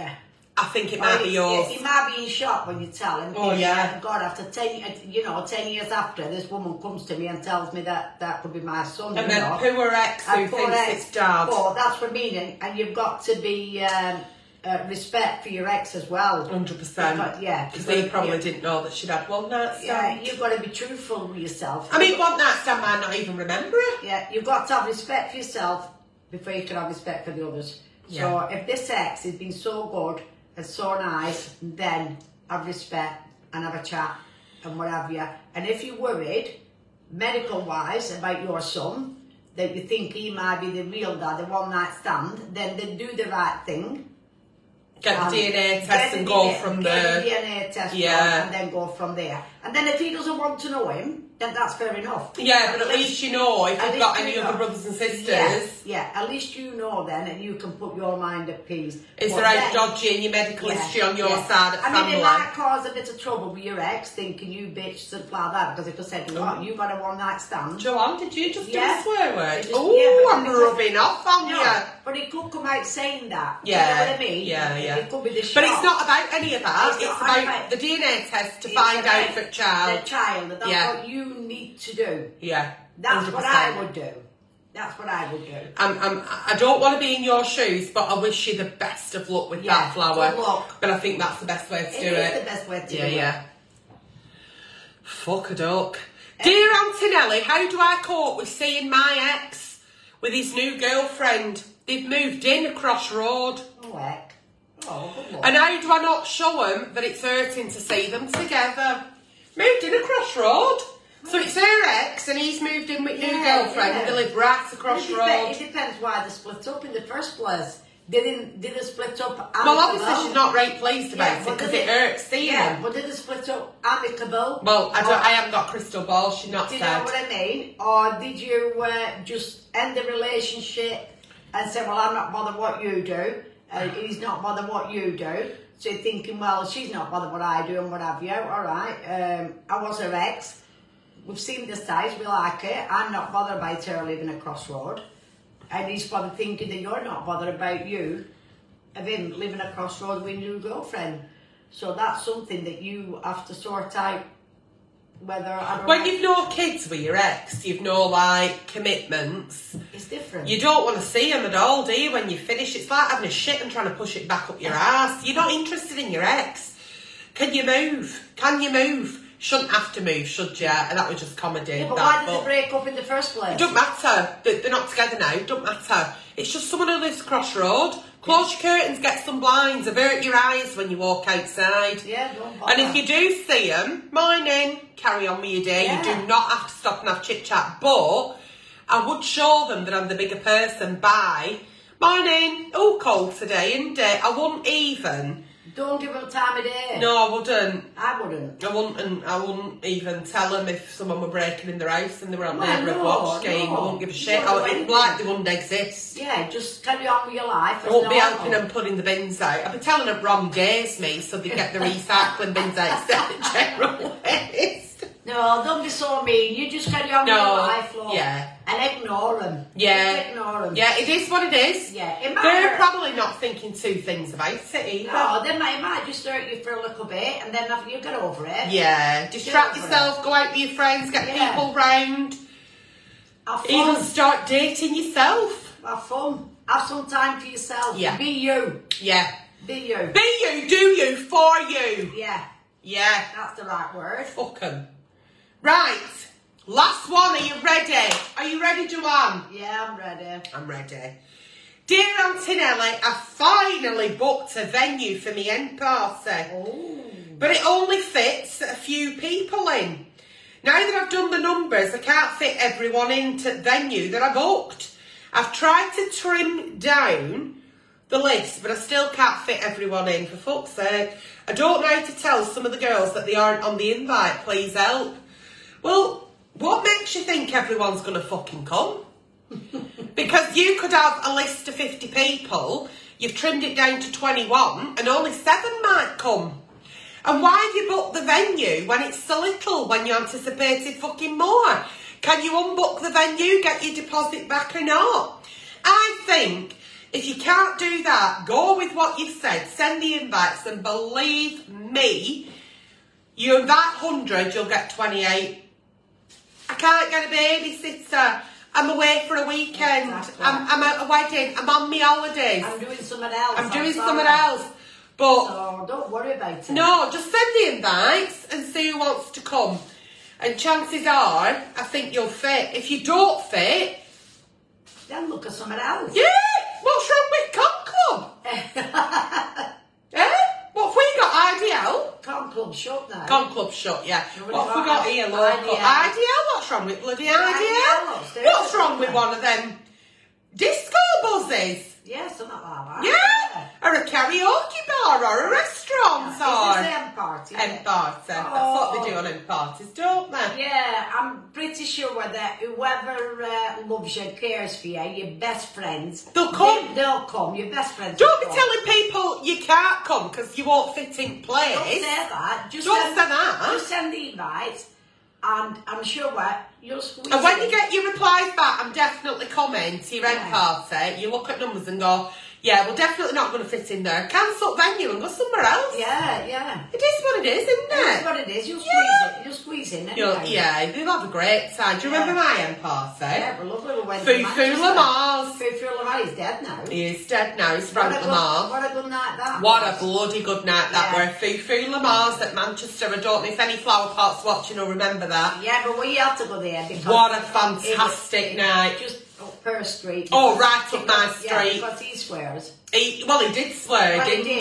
Speaker 2: I think it might be yours.
Speaker 1: He might be in shock when you tell him.
Speaker 2: Oh, yeah.
Speaker 1: God, after 10 years after, this woman comes to me and tells me that could be my son.
Speaker 2: And then poor ex who thinks it's dad.
Speaker 1: But that's what I mean. And you've got to be respect for your ex as well.
Speaker 2: 100%.
Speaker 1: Yeah.
Speaker 2: Because he probably didn't know that she'd had one night stand.
Speaker 1: Yeah, you've got to be truthful with yourself.
Speaker 2: I mean, one night stand might not even remember it.
Speaker 1: Yeah, you've got to have respect for yourself before you can have respect for the others.
Speaker 2: Yeah.
Speaker 1: So if this ex has been so good and so nice, then have respect and have a chat and what have you. And if you're worried, medical-wise, about your son, that you think he might be the real dad, the one-night stand, then do the right thing.
Speaker 2: Get the DNA test and go from there.
Speaker 1: Get the DNA test and then go from there. And then if he doesn't want to know him, then that's fair enough.
Speaker 2: Yeah, but at least you know if you've got any other brothers and sisters.
Speaker 1: Yeah, at least you know then, and you can put your mind at peace.
Speaker 2: Is there any dodgy in your medical history on your side at family?
Speaker 1: I mean, it might cause a bit of trouble with your ex, thinking you bitch, stuff like that, because if I said, what, you got a one-night stand.
Speaker 2: Joanne, did you just do a swear word?
Speaker 1: Oh,
Speaker 2: I'm rubbing off on you.
Speaker 1: But it could come out saying that.
Speaker 2: Yeah.
Speaker 1: You know what I mean?
Speaker 2: Yeah.
Speaker 1: It could be the shock.
Speaker 2: But it's not about any of that. It's about the DNA test to find out for the child.
Speaker 1: The child. That's what you need to do.
Speaker 2: Yeah.
Speaker 1: That's
Speaker 2: 100%.
Speaker 1: what I would do. That's what I would do.
Speaker 2: I don't want to be in your shoes, but I wish you the best of luck with that flower.
Speaker 1: Good luck.
Speaker 2: But I think that's the best way to do it.
Speaker 1: It is the best way to do it.
Speaker 2: Yeah. Fuck a duck. Dear Aunty Nelly, how do I cope with seeing my ex with his new girlfriend? They've moved in across road.
Speaker 1: Oh, heck. Oh, good luck.
Speaker 2: And how do I not show them that it's hurting to see them together? Moved in across road. So it's her ex and he's moved in with new girlfriend and they live right across road.
Speaker 1: It depends why they split up in the first place. Did they split up amicable?
Speaker 2: Well, obviously she's not right pleased about it because it hurts seeing them.
Speaker 1: But did they split up amicable?
Speaker 2: Well, I haven't got a crystal ball, she's not said.
Speaker 1: Do you know what I mean? Or did you just end the relationship and say, well, I'm not bothered what you do, he's not bothered what you do. So you're thinking, well, she's not bothered what I do and what have you. All right, I was her ex. We've seen the size, we like it. I'm not bothered about her living across road. And he's probably thinking that you're not bothered about you, of him living across road with a new girlfriend. So that's something that you have to sort out. When
Speaker 2: you've no kids with your ex, you've no like commitments.
Speaker 1: It's different.
Speaker 2: You don't want to see him at all, do you? When you finish, it's like having a shit and trying to push it back up your ass. You're not interested in your ex. Can you move? Can you move? Shouldn't have to move, should you? And that was just comedy.
Speaker 1: Yeah, but why did they break up in the first place?
Speaker 2: It don't matter. They're not together now. It don't matter. It's just someone who lives across road. Close your curtains, get some blinds, avert your eyes when you walk outside.
Speaker 1: Yeah, don't bother.
Speaker 2: And if you do see them, morning, carry on with your day. Yeah. You do not have to stop and have chit-chat. But I would show them that I'm the bigger person by, morning, oh, cold today, isn't it? I wouldn't even...
Speaker 1: Don't give them time of day.
Speaker 2: No, I wouldn't.
Speaker 1: I wouldn't.
Speaker 2: I wouldn't even tell them if someone were breaking in their house and they were on neighbourhood watch game. I wouldn't give a shit. It's like they wouldn't exist.
Speaker 1: Yeah, just carry on with your life.
Speaker 2: I won't be helping them putting the bins out. I'll be telling them wrong days, me, so they get the recycling bins out instead of general waste.
Speaker 1: No, don't be so mean. You just carry on with your life, love.
Speaker 2: Yeah.
Speaker 1: And ignore them.
Speaker 2: Yeah.
Speaker 1: Just ignore them.
Speaker 2: Yeah, it is what it is.
Speaker 1: Yeah.
Speaker 2: They're probably not thinking two things about it either.
Speaker 1: No, it might just hurt you for a little bit and then you get over it.
Speaker 2: Yeah. Distract yourself, go out with your friends, get people round.
Speaker 1: Have fun.
Speaker 2: Even start dating yourself.
Speaker 1: Have fun. Have some time for yourself.
Speaker 2: Yeah.
Speaker 1: Be you.
Speaker 2: Yeah.
Speaker 1: Be you.
Speaker 2: Be you, do you, for you.
Speaker 1: Yeah.
Speaker 2: Yeah.
Speaker 1: That's the right word.
Speaker 2: Fuck 'em. Right. Last one. Are you ready? Are you ready, Joanne?
Speaker 1: Yeah, I'm ready.
Speaker 2: I'm ready. Dear Aunty Nelly, I finally booked a venue for my end party.
Speaker 1: Oh.
Speaker 2: But it only fits a few people in. Now that I've done the numbers, I can't fit everyone into the venue that I booked. I've tried to trim down the list, but I still can't fit everyone in, for fuck's sake. I don't know how to tell some of the girls that they aren't on the invite, please help. Well, what makes you think everyone's going to fucking come? Because you could have a list of 50 people, you've trimmed it down to 21, and only 7 might come. And why have you booked the venue when it's so little, when you anticipated fucking more? Can you unbook the venue, get your deposit back or not? I think If you can't do that, go with what you've said. Send the invites, and believe me, you invite 100, you'll get 28. I can't get a babysitter. I'm away for a weekend.
Speaker 1: Exactly.
Speaker 2: I'm at a wedding. I'm on my holidays.
Speaker 1: I'm doing something else.
Speaker 2: I'm doing something else. But
Speaker 1: so don't worry about it.
Speaker 2: no, just send the invites and see who wants to come. And chances are, I think you'll fit. If you don't fit,
Speaker 1: then look at something else.
Speaker 2: Yeah! What's wrong with Con Club? Eh? What have we got? IDL?
Speaker 1: Con Club shut now.
Speaker 2: Con Club shut, yeah.
Speaker 1: Nobody
Speaker 2: What have we
Speaker 1: got
Speaker 2: got here, local? IDL? What's wrong with bloody IDL? What's wrong with one of them disco buzzes?
Speaker 1: Yeah, something like that.
Speaker 2: Yeah! Or a karaoke bar or a restaurant
Speaker 1: Is
Speaker 2: or...
Speaker 1: this M party?
Speaker 2: M party. That's what they do on M parties, don't they?
Speaker 1: Yeah, I'm pretty sure that whoever loves you, cares for you, your best friends,
Speaker 2: They'll come.
Speaker 1: They'll come. Your best friends.
Speaker 2: Don't
Speaker 1: will
Speaker 2: be
Speaker 1: come.
Speaker 2: telling people you can't come because you won't fit in place.
Speaker 1: Don't say that.
Speaker 2: Don't say that.
Speaker 1: Just send the invites, and I'm sure you'll squeeze.
Speaker 2: And when
Speaker 1: in.
Speaker 2: you get your replies back, I'm definitely coming to your end party. You look at numbers and go, yeah, we're definitely not going to fit in there. Cancel venue and go somewhere else.
Speaker 1: Yeah.
Speaker 2: It is what it is, isn't it?
Speaker 1: That's what it is. You'll squeeze it. You'll squeeze in anyway.
Speaker 2: Yeah, they'll have a great time. Do you remember my end party?
Speaker 1: Yeah, we're lovely. We went to
Speaker 2: Foo
Speaker 1: Manchester.
Speaker 2: Lamar's.
Speaker 1: Foo Lamar is dead now.
Speaker 2: He's dead now. He's Frank Lamar.
Speaker 1: What a good night that
Speaker 2: What
Speaker 1: was.
Speaker 2: a bloody good night that were. Foo Lamar's at Manchester. I don't know if any Flower Pots watching will remember that.
Speaker 1: Yeah, but we had to go there because
Speaker 2: What a fantastic night.
Speaker 1: Just up her street.
Speaker 2: Oh, right up my street.
Speaker 1: Yeah, because he swears.
Speaker 2: He did swear, didn't he?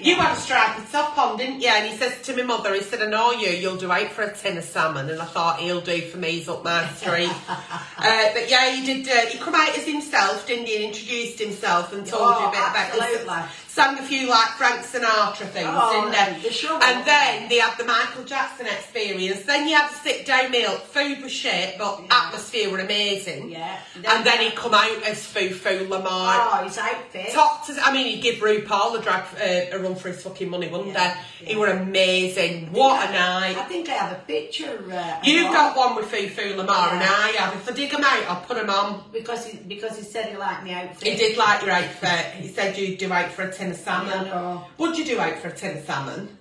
Speaker 2: You had a stripy top on, didn't you? And he says to my mother, he said, I know you'll do out for a tin of salmon. And I thought, he'll do for me, he's up my street. But yeah, he did, he come out as himself, didn't he? And introduced himself and told you a bit about it. Sang a few like Frank Sinatra things, didn't they? And then they had the Michael Jackson experience. Then you had the sit down meal. Food was shit, but atmosphere were amazing.
Speaker 1: Yeah.
Speaker 2: And then he come out as Foo Lamar.
Speaker 1: Oh, his outfit.
Speaker 2: He'd give RuPaul a run for his fucking money, wouldn't he? He were amazing. What a night.
Speaker 1: I think I have a picture.
Speaker 2: You've got one with Foo Lamar and I have. If I dig them out, I'll put them on.
Speaker 1: Because he said he liked my outfit.
Speaker 2: He did like your outfit. He said you'd do out for a tin of salmon.
Speaker 1: Yeah,
Speaker 2: Would you do out for a tin of salmon?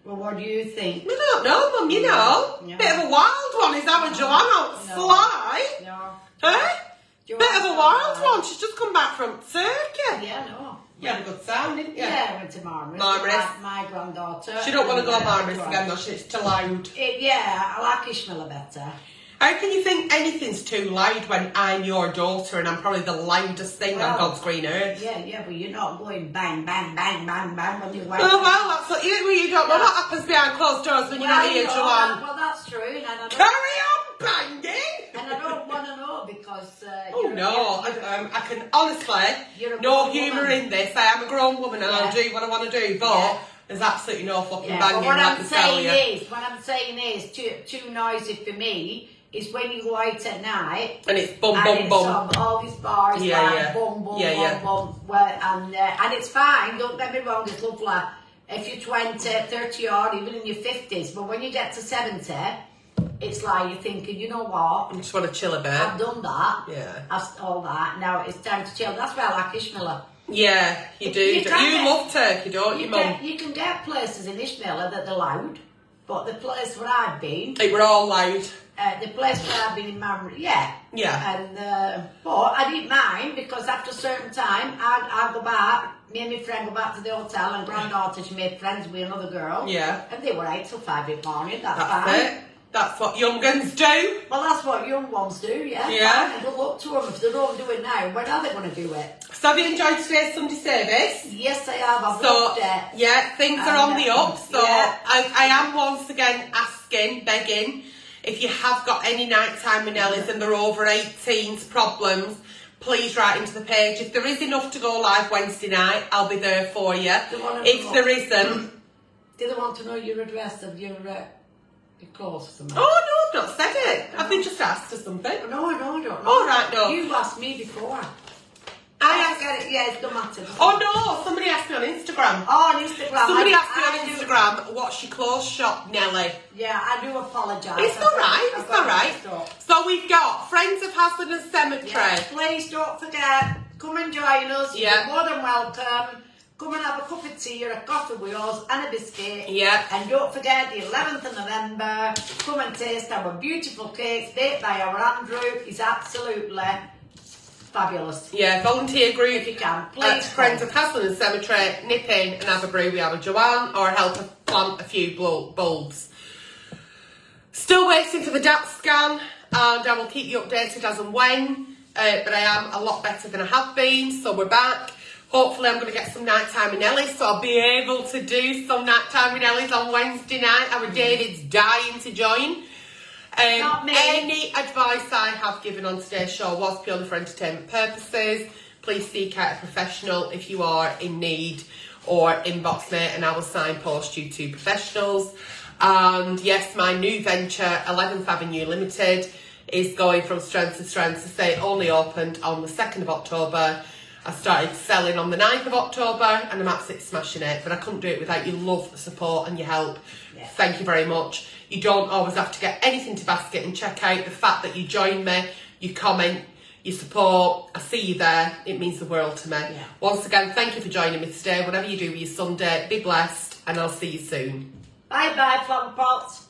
Speaker 1: Well, what do you think?
Speaker 2: I don't know, Mum, you know.
Speaker 1: Yeah.
Speaker 2: Bit of a wild one. Is that a Joanna Sly?
Speaker 1: No.
Speaker 2: Huh? Bit of a wild one. She's just come back from Turkey.
Speaker 1: Yeah, no.
Speaker 2: You had a good sound, didn't you?
Speaker 1: Yeah, I went to Marmaris. My granddaughter.
Speaker 2: She don't want to go to Marmaris again though, it's too loud.
Speaker 1: Yeah, I like Ishmael better.
Speaker 2: How can you think anything's too loud when I'm your daughter and I'm probably the loudest thing on God's green earth?
Speaker 1: Yeah, but you're not going bang, bang, bang, bang, bang when you wake
Speaker 2: Oh, well, that's what you don't know what happens behind closed doors when you're not here, Joanne.
Speaker 1: Well, that's true. And I
Speaker 2: Carry on banging!
Speaker 1: And I don't want to know because...
Speaker 2: I can honestly, no humour in this. I am a grown woman and I'll do what I want to do, but there's absolutely no fucking banging.
Speaker 1: But what I'm saying is, too noisy for me is when you go out at night
Speaker 2: and it's bum bum bum.
Speaker 1: All these bars like bum bum bum bum. Well, and it's fine. Don't get me wrong. It's lovely if you're 20, 30 or even in your 50s. But when you get to 70. It's like you're thinking, you know what?
Speaker 2: I just want to chill a bit.
Speaker 1: I've done that.
Speaker 2: Yeah.
Speaker 1: All that. Now it's time to chill. That's why I like Ishmael.
Speaker 2: Yeah, you do. You love Turkey, don't you, Mum?
Speaker 1: You can get places in Ishmael that they're loud, but the place where I've been...
Speaker 2: They were all loud.
Speaker 1: The place where I've been in Marmaris, yeah. And but I didn't mind because after a certain time, I'd go back. Me and my friend go back to the hotel, and granddaughter, she made friends with another girl.
Speaker 2: Yeah.
Speaker 1: And they were out till 5 in the morning. That's
Speaker 2: fine. It. That's what young guns do.
Speaker 1: Well, that's what young ones do, yeah.
Speaker 2: Yeah.
Speaker 1: And good luck to them. If they don't do it now, when are they going to do it?
Speaker 2: So have you enjoyed today's Sunday service?
Speaker 1: Yes, I have. I've loved it.
Speaker 2: Yeah, things are on the up. So I am once again begging, if you have got any nighttime with Nellies and they're over 18's problems, please write into the page. If there is enough to go live Wednesday night, I'll be there for you. If there isn't...
Speaker 1: Do they want to know your address of your clothes or something?
Speaker 2: Oh, no, I've not said it. Have they just asked or something?
Speaker 1: No, I don't know.
Speaker 2: All right, no.
Speaker 1: You asked me before.
Speaker 2: I get
Speaker 1: it. Yeah, it don't matter.
Speaker 2: Oh, no, somebody asked me on Instagram.
Speaker 1: Oh, on Instagram.
Speaker 2: Somebody asked me on Instagram, what's your clothes shop, Nelly?
Speaker 1: Yeah, I do apologise.
Speaker 2: It's all right, it's all right. So we've got Friends of Hasland and Cemetery.
Speaker 1: Yeah, please don't forget come and join us.
Speaker 2: Yeah.
Speaker 1: You're more than welcome. Come and have a cup of tea or a coffee with us and a biscuit.
Speaker 2: Yeah.
Speaker 1: And don't forget the 11th of November, come and taste our beautiful cakes baked by our Andrew. He's absolutely fabulous.
Speaker 2: Yeah, volunteer group.
Speaker 1: If you can, please.
Speaker 2: Friends of Haslam and Cemetery, nip in and have a brew with our Joanne or help her plant a few bulbs. Still waiting for the DAT scan, and I will keep you updated as and when. But I am a lot better than I have been, so we're back. Hopefully I'm going to get some nighttime with Nelly, so I'll be able to do some nighttime with Nelly's on Wednesday night. Our David's dying to join.
Speaker 1: Not me.
Speaker 2: Any advice I have given on today's show was purely for entertainment purposes. Please seek out a professional if you are in need, or inbox me and I will signpost you to professionals. And yes, my new venture, 11th Avenue Limited, is going from strength to strength. To say, it only opened on the 2nd of October. I started selling on the 9th of October and I'm absolutely smashing it. But I couldn't do it without your love, support and your help.
Speaker 1: Yeah.
Speaker 2: Thank you very much. You don't always have to get anything to basket, and check out the fact that you join me, you comment, you support. I see you there. It means the world to me.
Speaker 1: Yeah.
Speaker 2: Once again, thank you for joining me today. Whatever you do with your Sunday, be blessed and I'll see you soon.
Speaker 1: Bye-bye, flower pots.